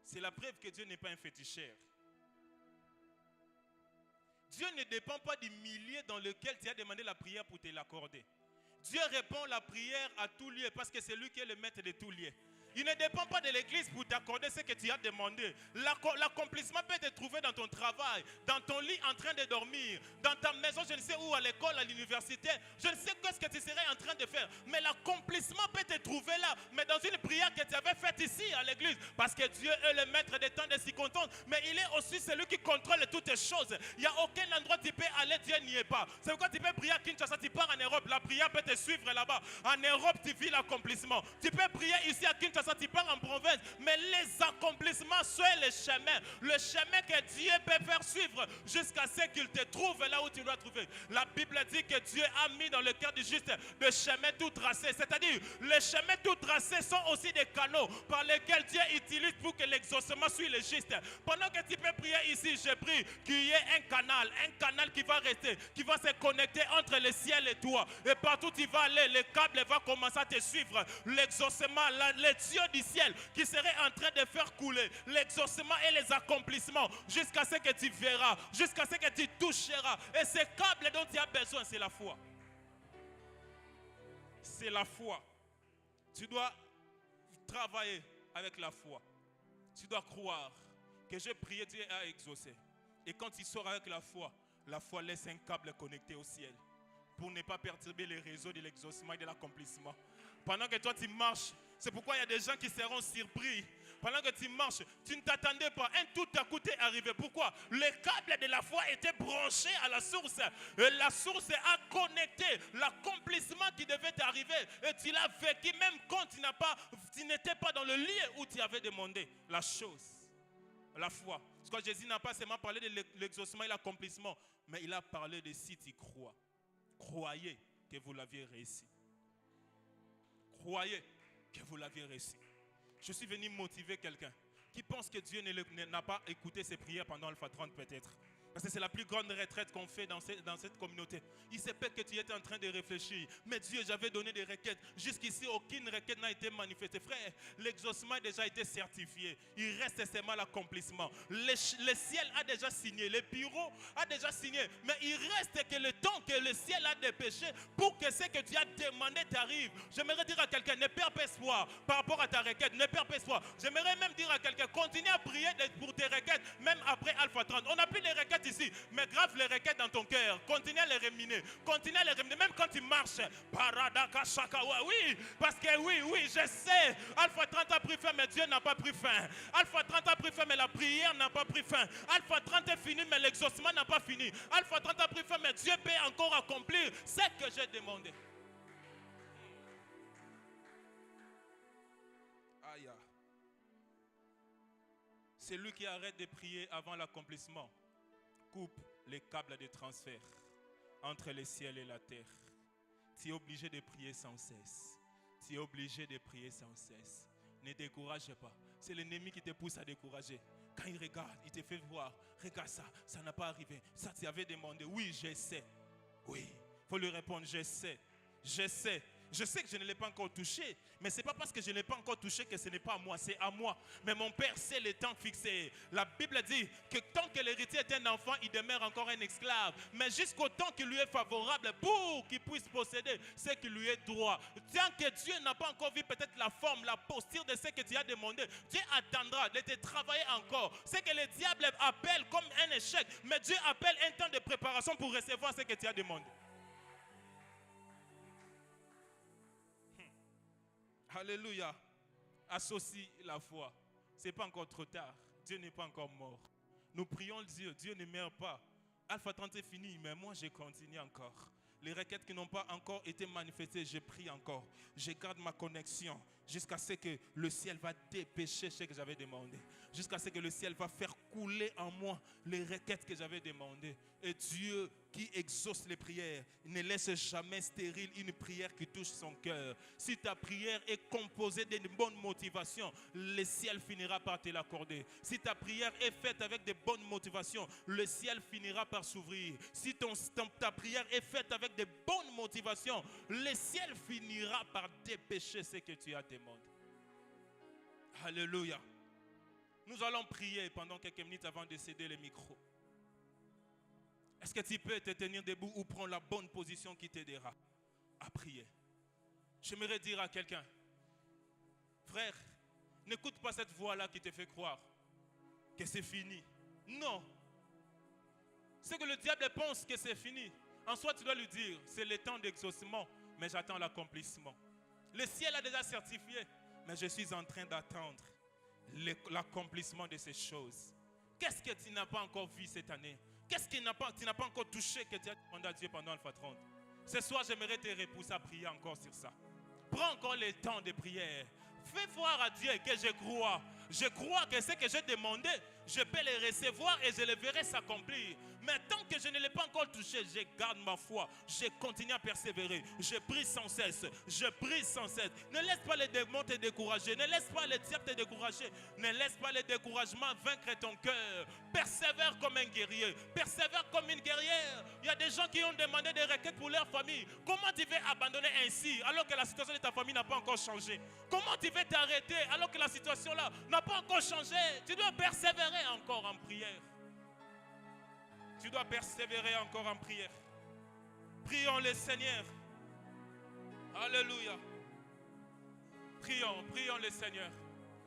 C'est la preuve que Dieu n'est pas un féticheur. Dieu ne dépend pas du millier dans lequel tu as demandé la prière pour te l'accorder. Dieu répond la prière à tout lieu parce que c'est lui qui est le maître de tout lieu. Il ne dépend pas de l'église pour t'accorder ce que tu as demandé. L'accomplissement peut te trouver dans ton travail, dans ton lit en train de dormir, dans ta maison, je ne sais où, à l'école, à l'université. Je ne sais ce que tu serais en train de faire. Mais l'accomplissement peut te trouver là. Mais dans une prière que tu avais faite ici à l'église. Parce que Dieu est le maître des temps de circonstances. Mais il est aussi celui qui contrôle toutes les choses. Il n'y a aucun endroit où tu peux aller, Dieu n'y est pas. C'est pourquoi tu peux prier à Kinshasa, tu pars en Europe. La prière peut te suivre là-bas. En Europe, tu vis l'accomplissement. Tu peux prier ici à Kinshasa. Tu pars en province, mais les accomplissements sont le chemin que Dieu peut faire suivre jusqu'à ce qu'il te trouve là où tu dois trouver. La Bible dit que Dieu a mis dans le cœur du juste des chemins tout tracés, c'est-à-dire les chemins tout tracés sont aussi des canaux par lesquels Dieu utilise pour que l'exaucement suive le juste. Pendant que tu peux prier ici, je prie qu'il y ait un canal qui va rester, qui va se connecter entre le ciel et toi, et partout où tu vas aller, le câble va commencer à te suivre. L'exaucement, les dieux du ciel qui serait en train de faire couler l'exaucement et les accomplissements jusqu'à ce que tu verras, jusqu'à ce que tu toucheras. Et ce câble dont tu as besoin, c'est la foi. C'est la foi. Tu dois travailler avec la foi. Tu dois croire que j'ai prié, Dieu a exaucé. Et quand tu sors avec la foi laisse un câble connecté au ciel pour ne pas perturber les réseaux de l'exaucement et de l'accomplissement. Pendant que toi tu marches, c'est pourquoi il y a des gens qui seront surpris. Pendant que tu marches, tu ne t'attendais pas. Un tout à coup est arrivé. Pourquoi? Le câble de la foi était branché à la source. Et la source a connecté l'accomplissement qui devait t'arriver. Et tu l'as vécu même quand tu n'étais pas dans le lieu où tu avais demandé la chose. La foi. Parce que Jésus n'a pas seulement parlé de l'exaucement et l'accomplissement, mais il a parlé de si tu crois. Croyez que vous l'aviez réussi. Croyez que vous l'aviez réussi. Je suis venu motiver quelqu'un qui pense que Dieu n'a pas écouté ses prières pendant Alpha 30 peut-être. Parce que c'est la plus grande retraite qu'on fait dans cette communauté. Il se peut que tu étais en train de réfléchir. Mais Dieu, j'avais donné des requêtes. Jusqu'ici, aucune requête n'a été manifestée. Frère, l'exaucement a déjà été certifié. Il reste seulement l'accomplissement. Le ciel a déjà signé. Le bureau a déjà signé. Mais il reste que le temps que le ciel a dépêché pour que ce que tu as demandé t'arrive. J'aimerais dire à quelqu'un, ne perds pas espoir par rapport à ta requête. Ne perds pas espoir. J'aimerais même dire à quelqu'un, continue à prier pour tes requêtes, même après Alpha 30. On n'a plus les requêtes requêtes ici, mais grave les requêtes dans ton cœur. Continue à les ruminer. Continue à les ruminer, même quand tu marches. Paradaka Shakawa. Oui, parce que oui, je sais. Alpha 30 a pris fin, mais Dieu n'a pas pris fin. Alpha 30 a pris fin, mais la prière n'a pas pris fin. Alpha 30 est fini, mais l'exaucement n'a pas fini. Alpha 30 a pris fin, mais Dieu peut encore accomplir ce que j'ai demandé. Aïe. Celui qui arrête de prier avant l'accomplissement coupe les câbles de transfert entre le ciel et la terre. Tu es obligé de prier sans cesse. Tu es obligé de prier sans cesse. Ne décourage pas. C'est l'ennemi qui te pousse à décourager. Quand il regarde, il te fait voir. Regarde ça, ça n'a pas arrivé. Ça, tu avais demandé. Oui, je sais. Oui, il faut lui répondre, je sais. Je sais. Je sais que je ne l'ai pas encore touché, mais ce n'est pas parce que je ne l'ai pas encore touché que ce n'est pas à moi, c'est à moi. Mais mon Père sait le temps fixé. La Bible dit que tant que l'héritier est un enfant, il demeure encore un esclave. Mais jusqu'au temps qui lui est favorable pour qu'il puisse posséder ce qui lui est droit. Tant que Dieu n'a pas encore vu peut-être la forme, la posture de ce que tu as demandé, Dieu attendra de te travailler encore. C'est que le diable appelle comme un échec, mais Dieu appelle un temps de préparation pour recevoir ce que tu as demandé. Alléluia. Associe la foi. Ce n'est pas encore trop tard. Dieu n'est pas encore mort. Nous prions Dieu. Dieu ne meurt pas. Alpha 30 est fini, mais moi je continue encore. Les requêtes qui n'ont pas encore été manifestées, je prie encore. Je garde ma connexion jusqu'à ce que le ciel va dépêcher ce que j'avais demandé. Jusqu'à ce que le ciel va faire couler en moi les requêtes que j'avais demandées. Et Dieu qui exauce les prières ne laisse jamais stérile une prière qui touche son cœur. Si ta prière est composée d'une bonne motivation, le ciel finira par te l'accorder. Si ta prière est faite avec de bonnes motivations, le ciel finira par s'ouvrir. Si ta prière est faite avec de bonnes motivations, le ciel finira par dépêcher ce que tu as demandé. Alléluia. Nous allons prier pendant quelques minutes avant de céder le micro. Est-ce que tu peux te tenir debout ou prendre la bonne position qui t'aidera à prier? J'aimerais dire à quelqu'un, frère, n'écoute pas cette voix-là qui te fait croire que c'est fini. Non. C'est que le diable pense que c'est fini. En soi, tu dois lui dire, c'est le temps d'exaucement, mais j'attends l'accomplissement. Le ciel a déjà certifié, mais je suis en train d'attendre l'accomplissement de ces choses. Qu'est-ce que tu n'as pas encore vu cette année? Qu'est-ce que tu n'as pas encore touché que tu as demandé à Dieu pendant Alpha 30? Ce soir, j'aimerais te repousser à prier encore sur ça. Prends encore le temps de prière. Fais voir à Dieu que je crois. Je crois que ce que j'ai demandé, je peux le recevoir et je le verrai s'accomplir. Mais tant que je ne l'ai pas encore touché, je garde ma foi. Je continue à persévérer. Je prie sans cesse. Je prie sans cesse. Ne laisse pas les démons te décourager. Ne laisse pas les diables te décourager. Ne laisse pas les découragements vaincre ton cœur. Persévère comme un guerrier. Persévère comme une guerrière. Il y a des gens qui ont demandé des requêtes pour leur famille. Comment tu veux abandonner ainsi alors que la situation de ta famille n'a pas encore changé? Comment tu veux t'arrêter alors que la situation là n'a pas encore changé? Tu dois persévérer encore en prière. Tu dois persévérer encore en prière. Prions le Seigneur. Alléluia. Prions le Seigneur.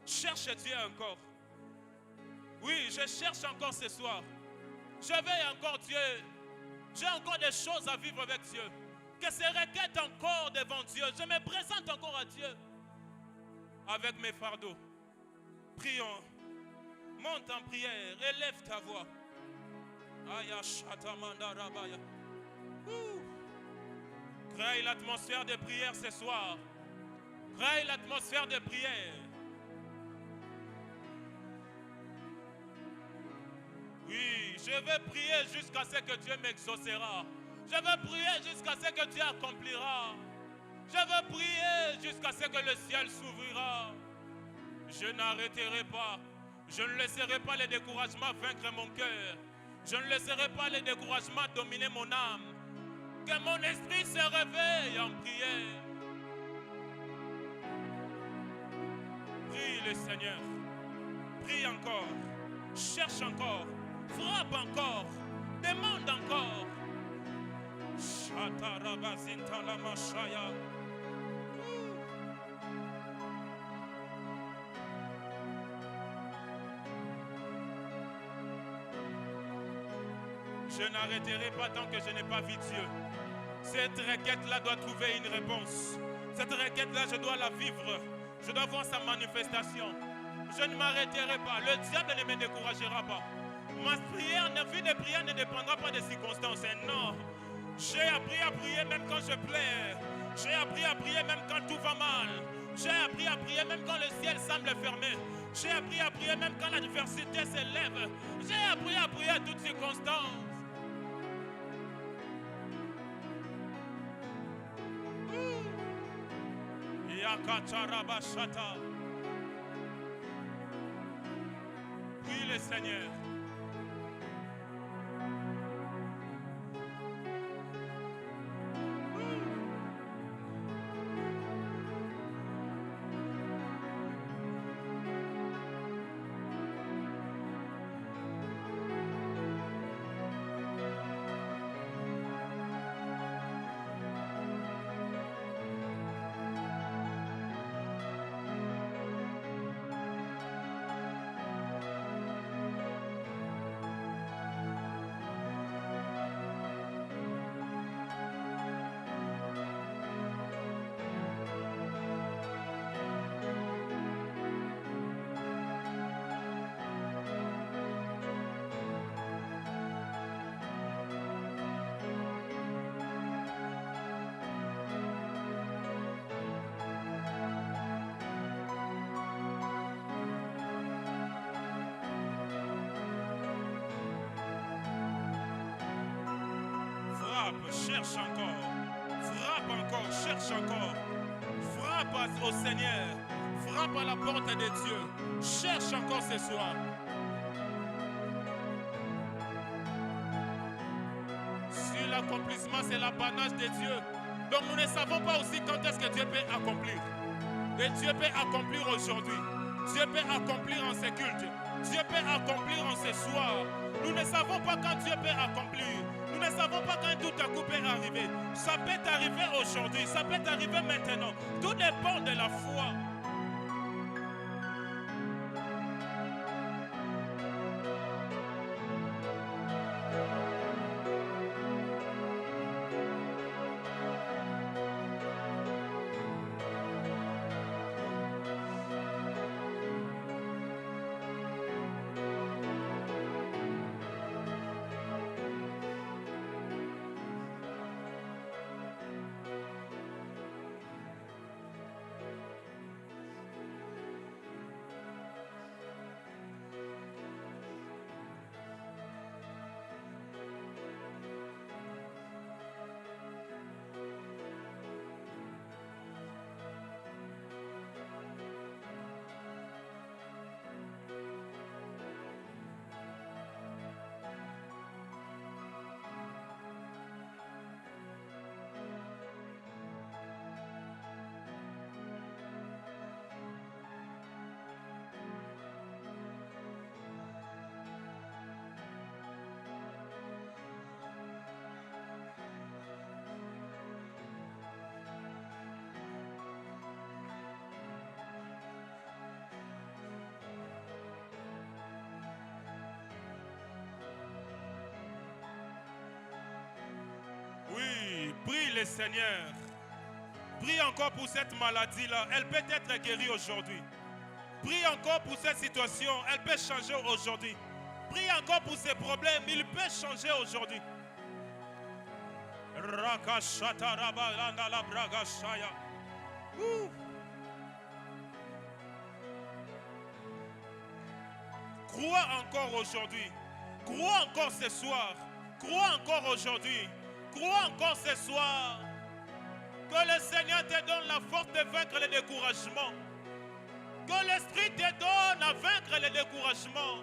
Cherche Dieu encore. Oui, je cherche encore ce soir. Je veille encore Dieu. J'ai encore des choses à vivre avec Dieu. Que ces requêtes encore devant Dieu. Je me présente encore à Dieu. Avec mes fardeaux. Prions. Monte en prière. Élève ta voix. Crée l'atmosphère de prière ce soir. Crée l'atmosphère de prière. Oui, je vais prier jusqu'à ce que Dieu m'exaucera. Je vais prier jusqu'à ce que Dieu accomplira. Je vais prier jusqu'à ce que le ciel s'ouvrira. Je n'arrêterai pas. Je ne laisserai pas les découragements vaincre mon cœur. Je ne laisserai pas les découragements dominer mon âme. Que mon esprit se réveille en prière. Prie le Seigneur. Prie encore. Cherche encore. Frappe encore. Demande encore. Shatarabazin la mashaya. Je n'arrêterai pas tant que je n'ai pas vu Dieu. Cette requête-là doit trouver une réponse. Cette requête-là, je dois la vivre. Je dois voir sa manifestation. Je ne m'arrêterai pas. Le diable ne me découragera pas. Ma prière, ma vie de prière ne dépendra pas des circonstances. Non. J'ai appris à prier même quand je pleure. J'ai appris à prier même quand tout va mal. J'ai appris à prier même quand le ciel semble fermé. J'ai appris à prier même quand l'adversité s'élève. J'ai appris à prier à toutes circonstances. Prie le Seigneur. Cherche encore, cherche encore. Frappe au Seigneur. Frappe à la porte de Dieu. Cherche encore ce soir. Si l'accomplissement c'est l'apanage de Dieu, donc nous ne savons pas aussi quand est-ce que Dieu peut accomplir. Et Dieu peut accomplir aujourd'hui. Dieu peut accomplir en ce culte. Dieu peut accomplir en ce soir. Nous ne savons pas quand Dieu peut accomplir. Nous ne savons pas quand tout à coup peut arriver. Ça peut arriver aujourd'hui, ça peut arriver maintenant. Tout dépend de la foi. Oui, prie le Seigneur. Prie encore pour cette maladie-là. Elle peut être guérie aujourd'hui. Prie encore pour cette situation. Elle peut changer aujourd'hui. Prie encore pour ces problèmes. Il peut changer aujourd'hui. Crois encore aujourd'hui. Crois encore ce soir. Crois encore aujourd'hui. Crois encore ce soir. Que le Seigneur te donne la force de vaincre le découragement. Que l'Esprit te donne à vaincre le découragement.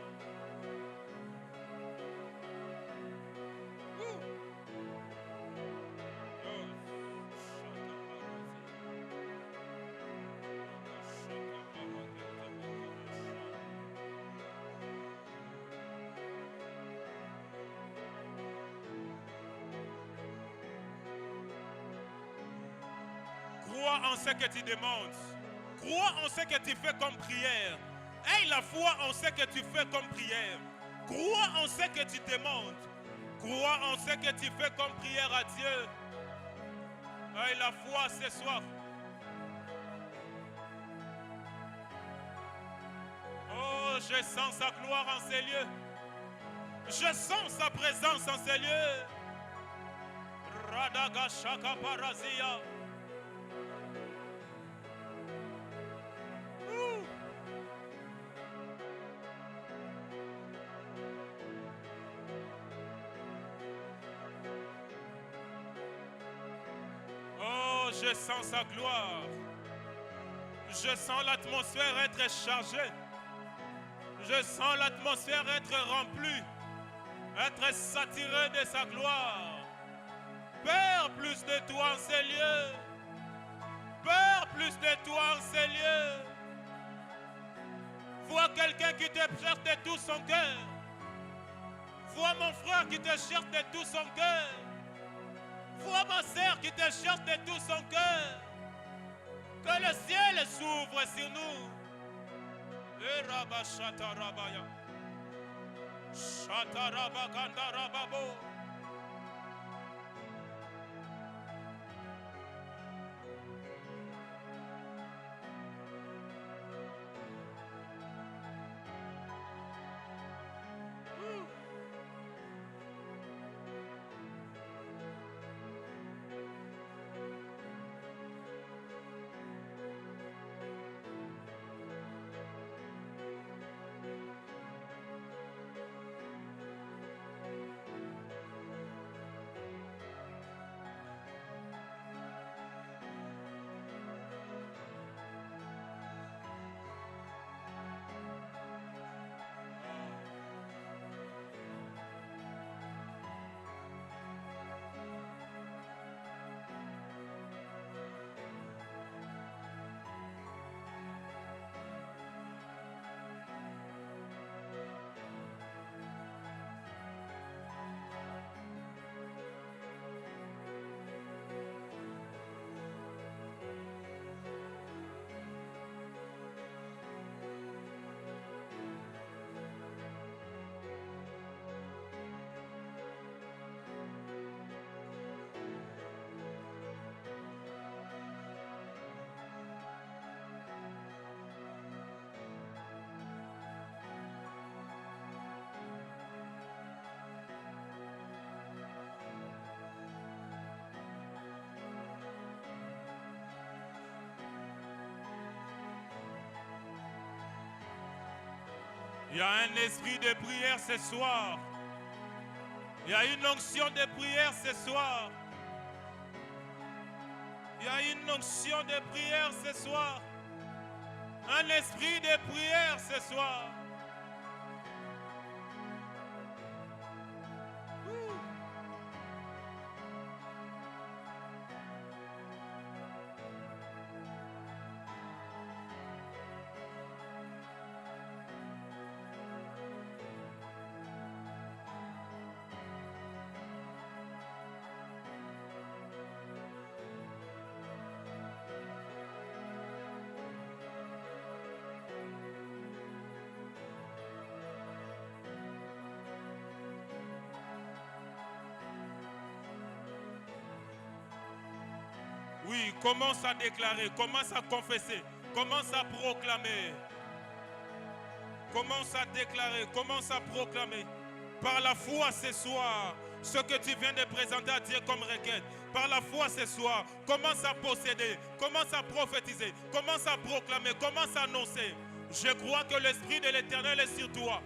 Crois en ce que tu demandes. Crois en ce que tu fais comme prière. Aie la foi en ce que tu fais comme prière. Crois en ce que tu demandes. Crois en ce que tu fais comme prière à Dieu. Aie la foi ce soir. Oh, je sens sa gloire en ces lieux. Je sens sa présence en ces lieux. Radaga Shaka Parazia. Oh, je sens sa gloire. Je sens l'atmosphère être chargée. Je sens l'atmosphère être remplie, être saturée de sa gloire. Père, plus de toi en ces lieux. Père, plus de toi en ces lieux. Vois quelqu'un qui te cherche de tout son cœur. Vois mon frère qui te cherche de tout son cœur. Vois ma sœur qui te cherche de tout son cœur. Que le ciel s'ouvre sur nous. Shatarabaya. Shatarabakandarababo. Il y a un esprit de prière ce soir. Il y a une onction de prière ce soir. Il y a une onction de prière ce soir. Un esprit de prière ce soir. Oui, commence à déclarer, commence à confesser, commence à proclamer. Commence à déclarer, commence à proclamer. Par la foi ce soir, ce que tu viens de présenter à Dieu comme requête. Par la foi ce soir, commence à posséder, commence à prophétiser, commence à proclamer, commence à annoncer. Je crois que l'Esprit de l'Éternel est sur toi.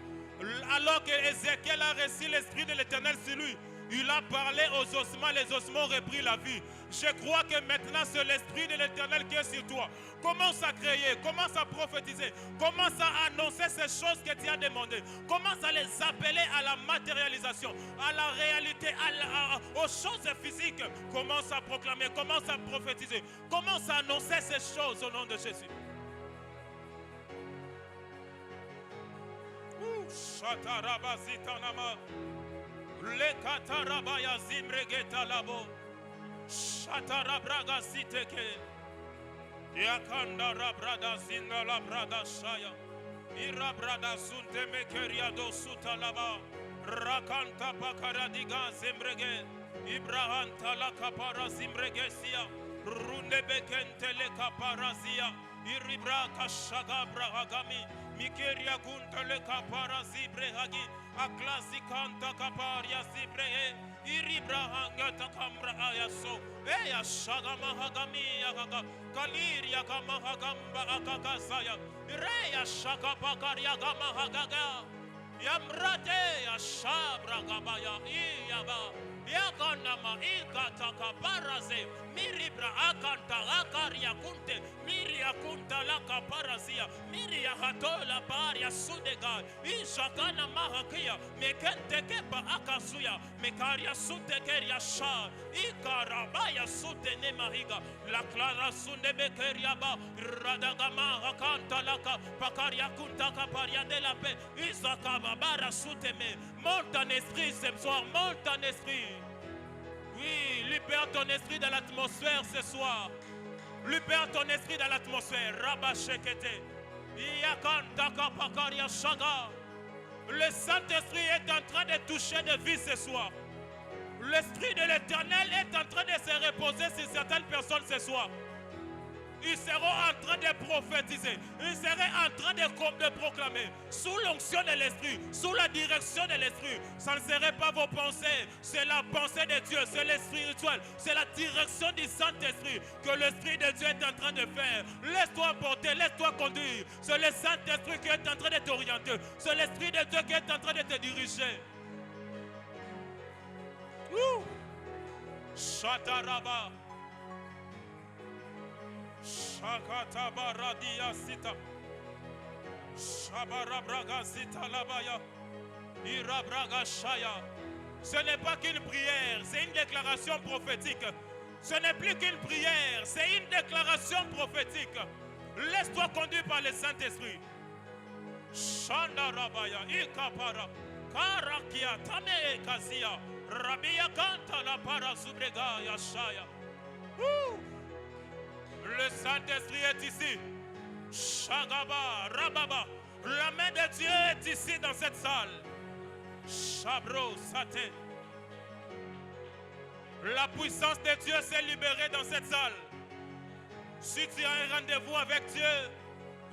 Alors que Ézéchiel a reçu l'Esprit de l'Éternel sur lui, il a parlé aux ossements, les ossements ont repris la vie. Je crois que maintenant c'est l'Esprit de l'Éternel qui est sur toi. Commence à créer, commence à prophétiser, commence à annoncer ces choses que tu as demandées. Commence à les appeler à la matérialisation, à la réalité, aux choses physiques. Commence à proclamer, commence à prophétiser, commence à annoncer ces choses au nom de Jésus. Shatarabazitanama. Le katarabaya zimregeta labo. Shatarabraga siteke. Yakanda rabrada zinda la brada shaya. Irabrada sunte mekeria do suta laba. Rakanta pakaradiga zembrege. Ibrahanta la kapara zimbregesia. Runebekente le kaparazia. Iribra kashaga brahagami. Mikeria kunta le kapara zibrehagi. Aklasi kanta kaparia zibrehe. Iribra hanga takamra ayaso. Eya shagama hagami agaga. Kaliria kama hagamba akakasaya. Ireya shakapakaria gama hagaga. Yamrate ya shabra gabaya iyaba yakanama ikataka paraze miribra akanta akaria kunte miria kunta laka parazia miria hatola paria sudega ishakana mahakia mekente kepa akasuya mekaria sute keria sha ikarabaya sute ne mahiga la clara sunde bekeria ba radagama akanta laka pakaria kunta kaparia de la paix isakaba bara sute me monte en esprit ce soir monte en esprit. Oui, libère ton esprit dans l'atmosphère ce soir. Libère ton esprit dans l'atmosphère. Rabashekete. Yakantaka pakaria shaga. Le Saint-Esprit est en train de toucher des vies ce soir. L'Esprit de l'Éternel est en train de se reposer sur certaines personnes ce soir. Ils seront en train de prophétiser. Ils seraient en train de proclamer. Sous l'onction de l'Esprit, sous la direction de l'Esprit. Ça ne serait pas vos pensées. C'est la pensée de Dieu. C'est l'Esprit spirituel. C'est la direction du Saint-Esprit que l'Esprit de Dieu est en train de faire. Laisse-toi porter, laisse-toi conduire. C'est le Saint-Esprit qui est en train de t'orienter. C'est l'Esprit de Dieu qui est en train de te diriger. Shataraba. Shakata baradia sita. Shabara braga sita labaya. Ira braga shaya. Ce n'est pas qu'une prière, c'est une déclaration prophétique. Ce n'est plus qu'une prière, c'est une déclaration prophétique. Laisse-toi conduire par le Saint-Esprit. Shanda rabaya ikapara. Karakia tame kazia. Rabia kanta la para subrega yashaya. Le Saint-Esprit est ici. Shagaba, Rababa. La main de Dieu est ici dans cette salle. Shabro, Sate. La puissance de Dieu s'est libérée dans cette salle. Si tu as un rendez-vous avec Dieu,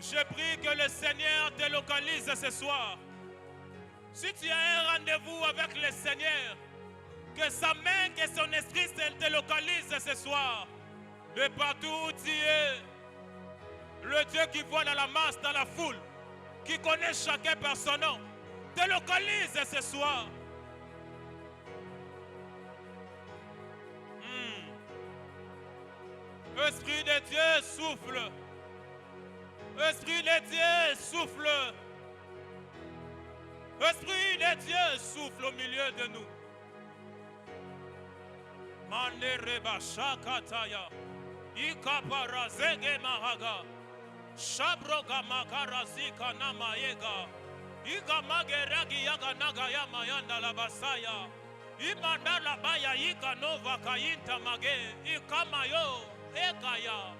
je prie que le Seigneur te localise ce soir. Si tu as un rendez-vous avec le Seigneur, que sa main, que son esprit te localise ce soir. De partout où tu es, le Dieu qui voit dans la masse, dans la foule, qui connaît chacun par son nom, te localise ce soir. Esprit de Dieu souffle. Esprit de Dieu souffle. Esprit de Dieu souffle au milieu de nous. Mandereba shakataya. Ikapara zege mahaga. Shabroga makarazika namaega. Iga mageragi yaga naga ya mayanda la basaya. Imanda la baya ika nova kayinta mage. Ikamayo ekaya.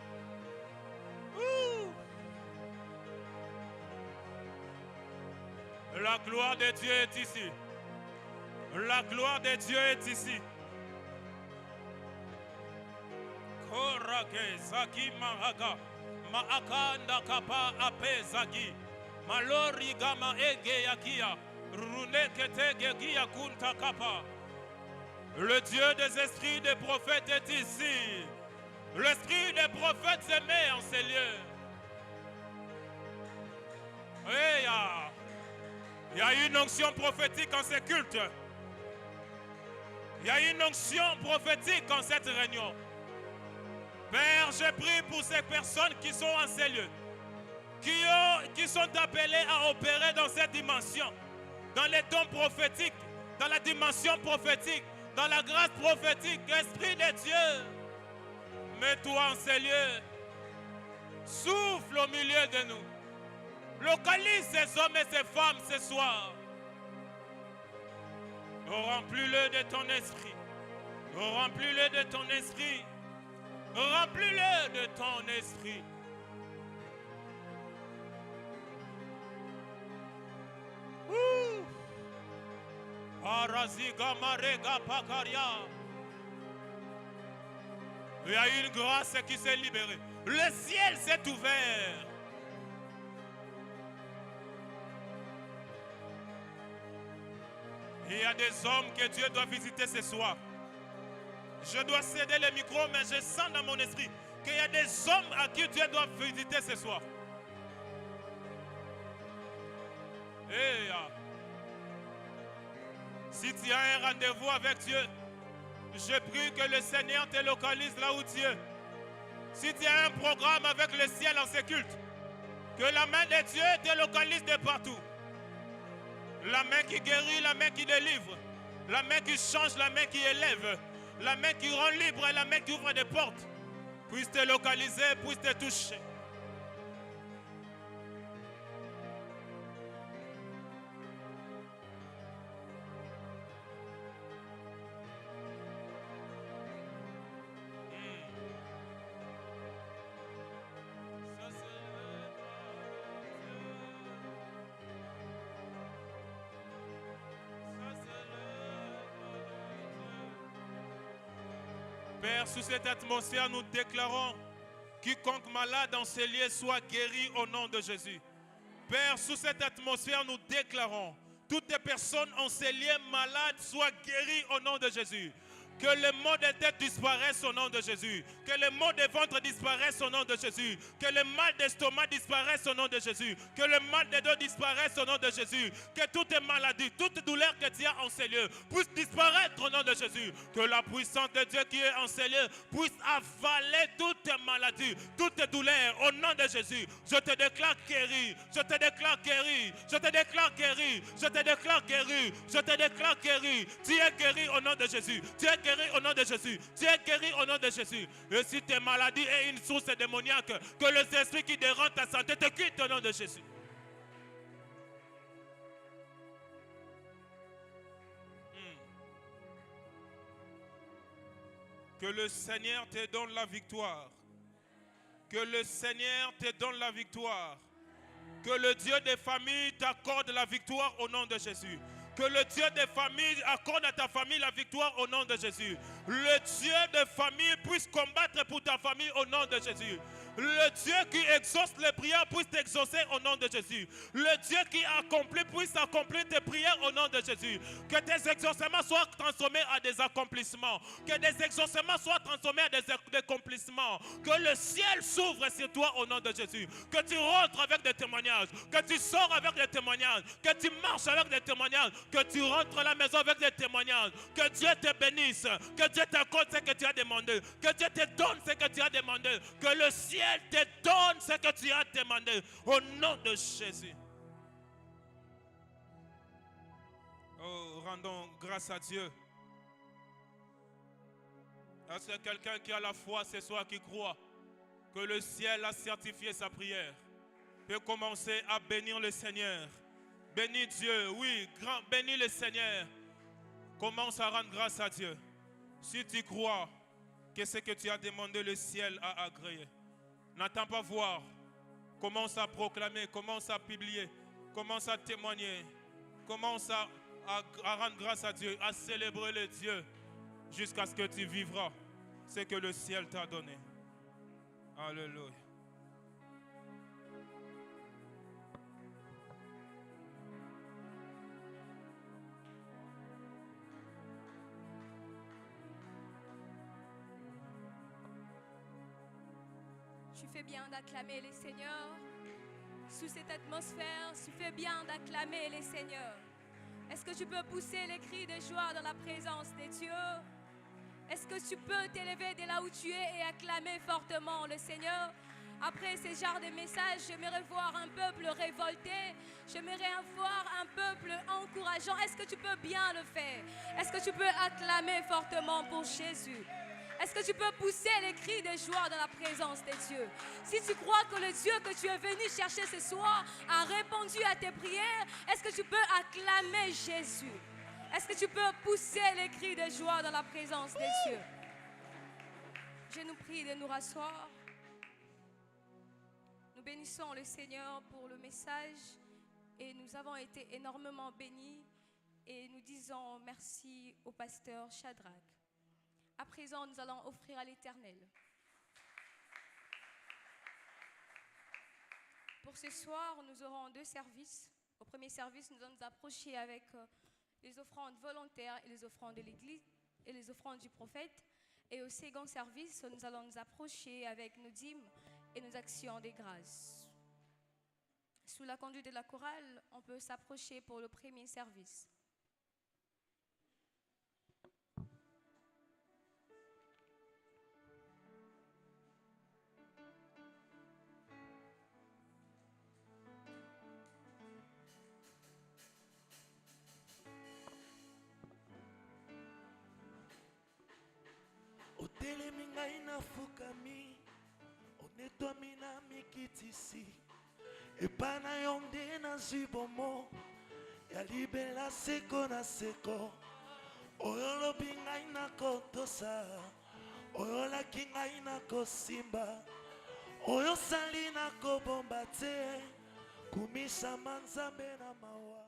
La gloire de Dieu est ici. La gloire de Dieu est ici. Korake zaki mahaga. Maakanda kapa ape zaki. Malori gama ege yakia. Runekete gegia kunta kapa. Le Dieu des esprits des prophètes est ici. L'esprit des prophètes se met en ces lieux. Il y a une onction prophétique en ces cultes. Il y a une onction prophétique en cette réunion. Père, je prie pour ces personnes qui sont en ces lieux, qui sont appelées à opérer dans cette dimension, dans les dons prophétiques, dans la dimension prophétique, dans la grâce prophétique. Esprit de Dieu, mets-toi en ces lieux. Souffle au milieu de nous. Localise ces hommes et ces femmes ce soir. Remplis-le de ton esprit. Remplis-le de ton esprit. Remplis-le de ton esprit. Araziga marega pakaria. Il y a une grâce qui s'est libérée. Le ciel s'est ouvert. Il y a des hommes que Dieu doit visiter ce soir. Je dois céder le micro, mais je sens dans mon esprit qu'il y a des hommes à qui Dieu doit visiter ce soir. Hey, si tu as un rendez-vous avec Dieu, je prie que le Seigneur te localise là où tu es. Si tu as un programme avec le ciel en ce culte, que la main de Dieu te localise de partout. La main qui guérit, la main qui délivre, la main qui change, la main qui élève, la main qui rend libre et la main qui ouvre des portes, puisse te localiser, puisse te toucher. Père, sous cette atmosphère, nous déclarons quiconque malade en ces lieux soit guéri au nom de Jésus. Père, sous cette atmosphère, nous déclarons toutes les personnes en ces lieux malades soient guéries au nom de Jésus. Que le mot de tête disparaisse au nom de Jésus. Que le mot de ventre disparaisse au nom de Jésus. Que le mal d'estomac disparaisse au nom de Jésus. Que le mal de dos disparaisse au nom de Jésus. Que toute maladie, toute douleur que tu as en ces lieux puisse disparaître au nom de Jésus. Que la puissance de Dieu qui est en ces lieux puisse avaler toute maladie, toute douleur au nom de Jésus. Je te déclare guéri. Je te déclare guéri. Je te déclare guéri. Je te déclare guéri. Je te déclare guéri. Tu es guéri au nom de Jésus. Tu es guéri au nom de Jésus. Tu es guéri au nom de Jésus. Et si tes maladies est une source démoniaque, que les esprits qui dérangent ta santé te quittent au nom de Jésus. Que le Seigneur te donne la victoire. Que le Seigneur te donne la victoire. Que le Dieu des familles t'accorde la victoire au nom de Jésus. Que le Dieu des familles accorde à ta famille la victoire au nom de Jésus. Le Dieu des familles puisse combattre pour ta famille au nom de Jésus. Le Dieu qui exauce les prières puisse t'exaucer au nom de Jésus. Le Dieu qui accomplit puisse accomplir tes prières au nom de Jésus. Que tes exaucements soient transformés à des accomplissements. Que des exaucements soient transformés à des accomplissements. Que le ciel s'ouvre sur toi au nom de Jésus. Que tu rentres avec des témoignages. Que tu sors avec des témoignages. Que tu marches avec des témoignages. Que tu rentres à la maison avec des témoignages. Que Dieu te bénisse. Que Dieu t'accorde ce que tu as demandé. Que Dieu te donne ce que tu as demandé. Que le ciel te donne ce que tu as demandé. Au nom de Jésus. Oh, rendons grâce à Dieu. Est-ce que quelqu'un qui a la foi ce soir, qui croit que le ciel a certifié sa prière, peut commencer à bénir le Seigneur? Bénis Dieu, oui, bénis le Seigneur. Commence à rendre grâce à Dieu. Si tu crois que ce que tu as demandé, le ciel a agréé. N'attends pas voir. Commence à proclamer, commence à publier, commence à témoigner, commence à rendre grâce à Dieu, à célébrer le Dieu, jusqu'à ce que tu vivras ce que le ciel t'a donné. Alléluia. Tu fais bien d'acclamer les seigneurs. Sous cette atmosphère, tu fais bien d'acclamer les seigneurs. Est-ce que tu peux pousser les cris de joie dans la présence des dieux? Est-ce que tu peux t'élever de là où tu es et acclamer fortement le Seigneur? Après ce genre de messages, j'aimerais voir un peuple révolté. J'aimerais voir un peuple encourageant. Est-ce que tu peux bien le faire? Est-ce que tu peux acclamer fortement pour Jésus? Est-ce que tu peux pousser les cris de joie dans la présence des dieux? Si tu crois que le Dieu que tu es venu chercher ce soir a répondu à tes prières, est-ce que tu peux acclamer Jésus? Est-ce que tu peux pousser les cris de joie dans la présence des dieux? Je nous prie de nous rasseoir. Nous bénissons le Seigneur pour le message et nous avons été énormément bénis. et nous disons merci au pasteur Shadrach. À présent, nous allons offrir à l'Éternel. Pour ce soir, nous aurons 2 services. Au premier service, nous allons nous approcher avec les offrandes volontaires et les offrandes de l'Église et les offrandes du prophète. Et au second service, nous allons nous approcher avec nos dîmes et nos actions de grâce. Sous la conduite de la chorale, on peut s'approcher pour le premier service. Otelemi ngai nafukami, onetwami na mikitisi, epai na yo nde nazwi bomo ya libela seko na seko. Oyo olobi ngai nakotosa, oyo olaki ngai nakosimba, oyo osali nakobomba te, kumisama Nzambe na mawa.